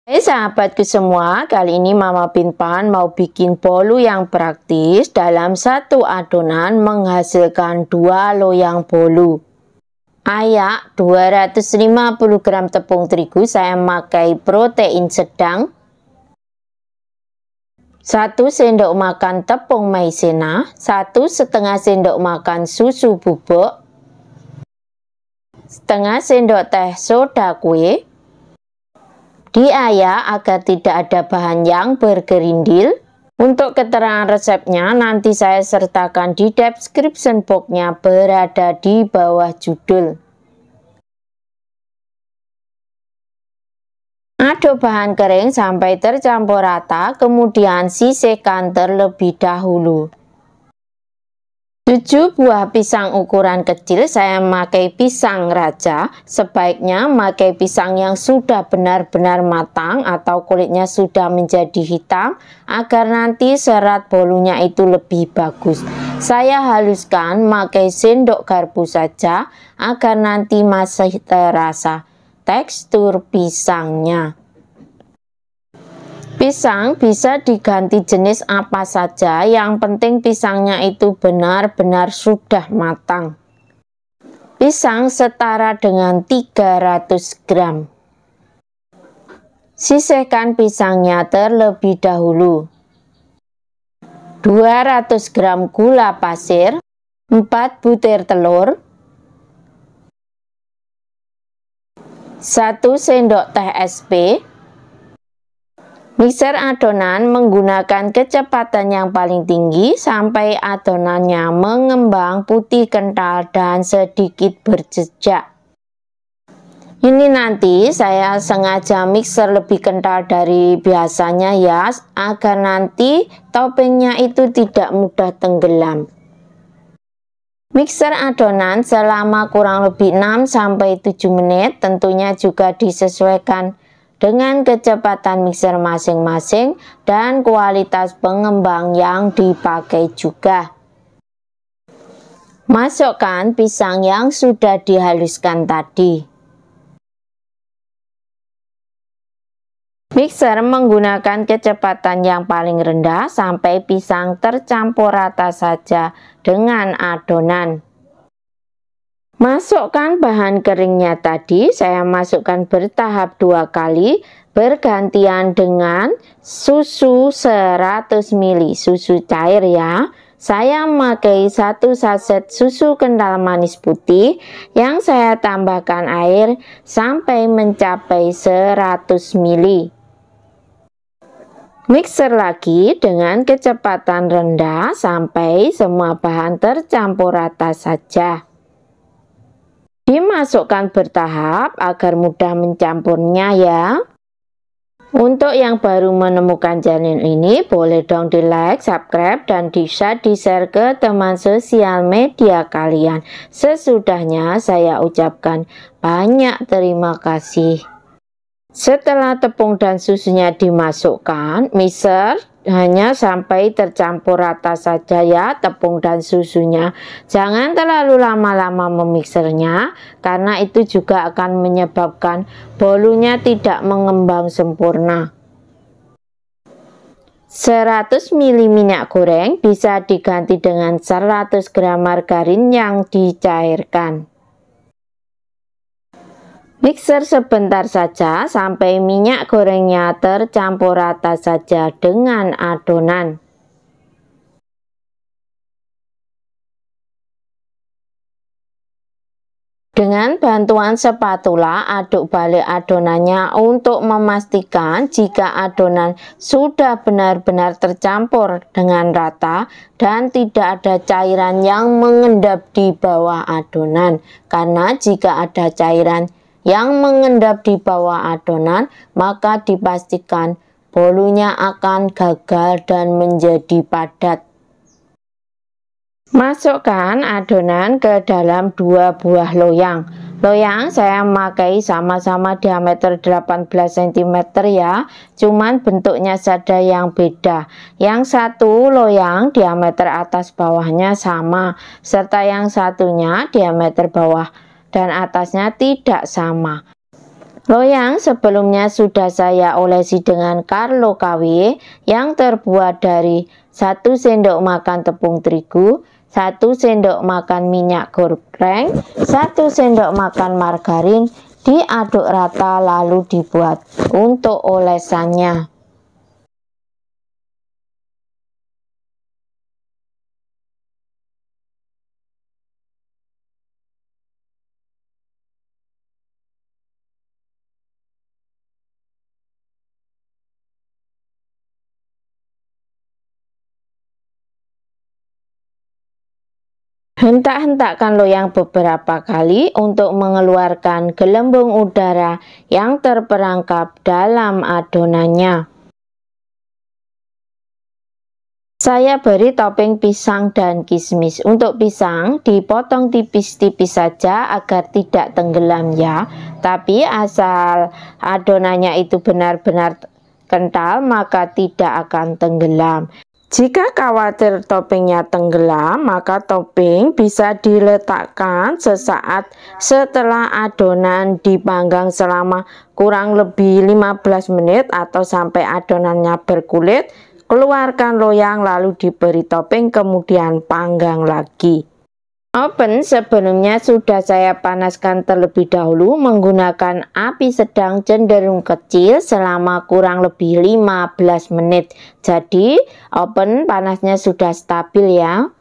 Hai sahabatku semua, kali ini Mama Pinpan mau bikin bolu yang praktis. Dalam satu adonan menghasilkan 2 loyang bolu. Ayak 250 gram tepung terigu, saya memakai protein sedang. 1 sendok makan tepung maizena, 1,5 sendok makan susu bubuk, setengah sendok teh soda kue. Diayak agar tidak ada bahan yang bergerindil. Untuk keterangan resepnya nanti saya sertakan di description box-nya, berada di bawah judul. Aduk bahan kering sampai tercampur rata, kemudian sisihkan terlebih dahulu. 7 buah pisang ukuran kecil, saya memakai pisang raja. Sebaiknya memakai pisang yang sudah benar-benar matang atau kulitnya sudah menjadi hitam, agar nanti serat bolunya itu lebih bagus. Saya haluskan memakai sendok garpu saja, agar nanti masih terasa tekstur pisangnya. Pisang bisa diganti jenis apa saja, yang penting pisangnya itu benar-benar sudah matang. Pisang setara dengan 300 gram. Sisihkan pisangnya terlebih dahulu. 200 gram gula pasir, 4 butir telur, 1 sendok teh SP. Mixer adonan menggunakan kecepatan yang paling tinggi sampai adonannya mengembang putih kental dan sedikit berjejak. Ini nanti saya sengaja mixer lebih kental dari biasanya ya, agar nanti toppingnya itu tidak mudah tenggelam. Mixer adonan selama kurang lebih 6-7 menit, tentunya juga disesuaikan dengan kecepatan mixer masing-masing dan kualitas pengembang yang dipakai juga. Masukkan pisang yang sudah dihaluskan tadi. Mixer menggunakan kecepatan yang paling rendah sampai pisang tercampur rata saja dengan adonan. Masukkan bahan keringnya tadi, saya masukkan bertahap 2 kali, bergantian dengan susu 100 ml, susu cair ya. Saya memakai 1 saset susu kental manis putih yang saya tambahkan air sampai mencapai 100 ml. Mixer lagi dengan kecepatan rendah sampai semua bahan tercampur rata saja. Dimasukkan bertahap agar mudah mencampurnya ya. Untuk yang baru menemukan channel ini, boleh dong di like, subscribe, dan bisa di-share ke teman sosial media kalian. Sesudahnya saya ucapkan banyak terima kasih. Setelah tepung dan susunya dimasukkan, mixer hanya sampai tercampur rata saja ya tepung dan susunya. Jangan terlalu lama-lama memixernya, karena itu juga akan menyebabkan bolunya tidak mengembang sempurna. 100 ml minyak goreng bisa diganti dengan 100 gram margarin yang dicairkan. Mixer sebentar saja sampai minyak gorengnya tercampur rata saja dengan adonan. Dengan bantuan spatula, aduk balik adonannya untuk memastikan jika adonan sudah benar-benar tercampur dengan rata dan tidak ada cairan yang mengendap di bawah adonan. Karena jika ada cairan yang mengendap di bawah adonan, maka dipastikan bolunya akan gagal dan menjadi padat. Masukkan adonan ke dalam 2 buah loyang. Loyang saya memakai sama-sama diameter 18 cm ya, cuman bentuknya saja yang beda. Yang satu loyang diameter atas bawahnya sama, serta yang satunya diameter bawah dan atasnya tidak sama. Loyang sebelumnya sudah saya olesi dengan Carlo KW yang terbuat dari 1 sendok makan tepung terigu, 1 sendok makan minyak goreng, 1 sendok makan margarin, diaduk rata lalu dibuat untuk olesannya. Hentak-hentakkan loyang beberapa kali untuk mengeluarkan gelembung udara yang terperangkap dalam adonannya. Saya beri topping pisang dan kismis. Untuk pisang dipotong tipis-tipis saja agar tidak tenggelam ya. Tapi asal adonannya itu benar-benar kental maka tidak akan tenggelam. Jika khawatir toppingnya tenggelam, maka topping bisa diletakkan sesaat setelah adonan dipanggang selama kurang lebih 15 menit atau sampai adonannya berkulit. Keluarkan loyang lalu diberi topping kemudian panggang lagi. Oven sebelumnya sudah saya panaskan terlebih dahulu menggunakan api sedang cenderung kecil selama kurang lebih 15 menit. Jadi oven panasnya sudah stabil ya.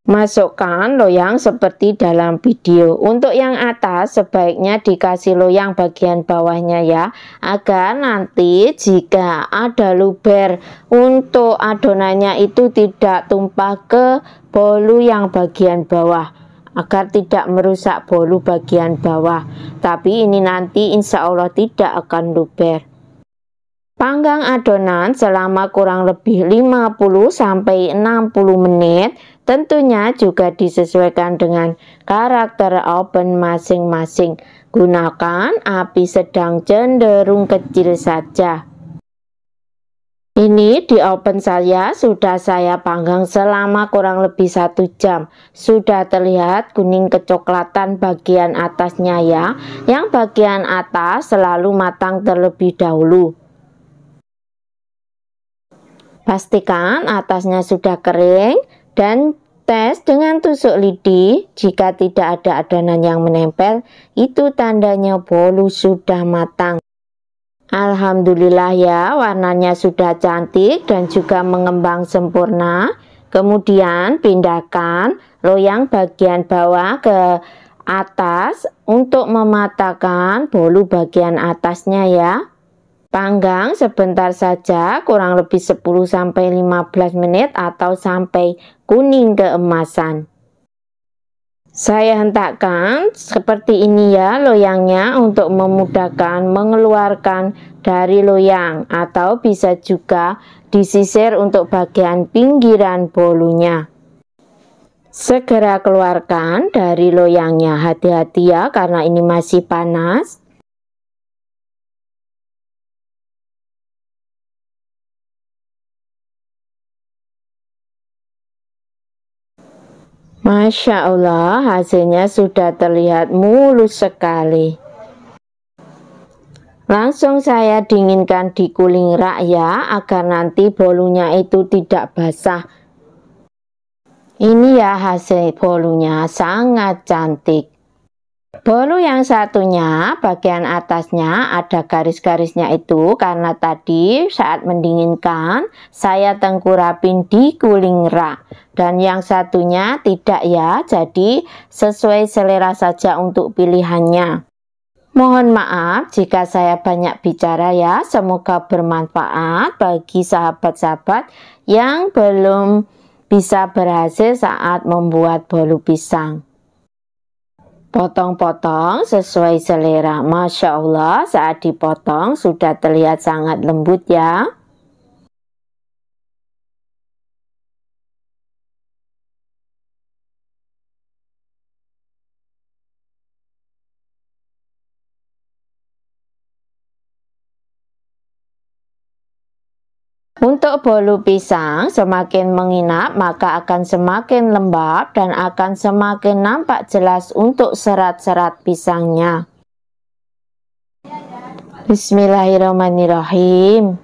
Masukkan loyang seperti dalam video. Untuk yang atas sebaiknya dikasih loyang bagian bawahnya ya, agar nanti jika ada luber untuk adonannya itu tidak tumpah ke bolu yang bagian bawah, agar tidak merusak bolu bagian bawah. Tapi ini nanti insya Allah tidak akan luber. Panggang adonan selama kurang lebih 50-60 menit. Tentunya juga disesuaikan dengan karakter oven masing-masing. Gunakan api sedang cenderung kecil saja. Ini di oven saya sudah saya panggang selama kurang lebih 1 jam. Sudah terlihat kuning kecoklatan bagian atasnya ya. Yang bagian atas selalu matang terlebih dahulu. Pastikan atasnya sudah kering dan tes dengan tusuk lidi. Jika tidak ada adonan yang menempel, itu tandanya bolu sudah matang. Alhamdulillah ya, warnanya sudah cantik dan juga mengembang sempurna. Kemudian pindahkan loyang bagian bawah ke atas untuk mematahkan bolu bagian atasnya ya. Panggang sebentar saja, kurang lebih 10-15 menit atau sampai kuning keemasan. Saya hentakkan seperti ini ya loyangnya untuk memudahkan mengeluarkan dari loyang, atau bisa juga disisir untuk bagian pinggiran bolunya. Segera keluarkan dari loyangnya, hati-hati ya karena ini masih panas. Masya Allah, hasilnya sudah terlihat mulus sekali. Langsung saya dinginkan di cooling rack ya, agar nanti bolunya itu tidak basah. Ini ya hasil bolunya, sangat cantik. Bolu yang satunya bagian atasnya ada garis-garisnya itu karena tadi saat mendinginkan saya tengkurapin di cooling rack. Dan yang satunya tidak ya, jadi sesuai selera saja untuk pilihannya. Mohon maaf jika saya banyak bicara ya, semoga bermanfaat bagi sahabat-sahabat yang belum bisa berhasil saat membuat bolu pisang. Potong-potong sesuai selera. Masya Allah, saat dipotong sudah terlihat sangat lembut ya. Untuk bolu pisang semakin menginap maka akan semakin lembab dan akan semakin nampak jelas untuk serat-serat pisangnya. Bismillahirrahmanirrahim.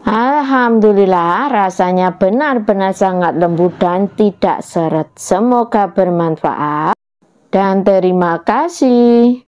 Alhamdulillah, rasanya benar-benar sangat lembut dan tidak seret. Semoga bermanfaat dan terima kasih.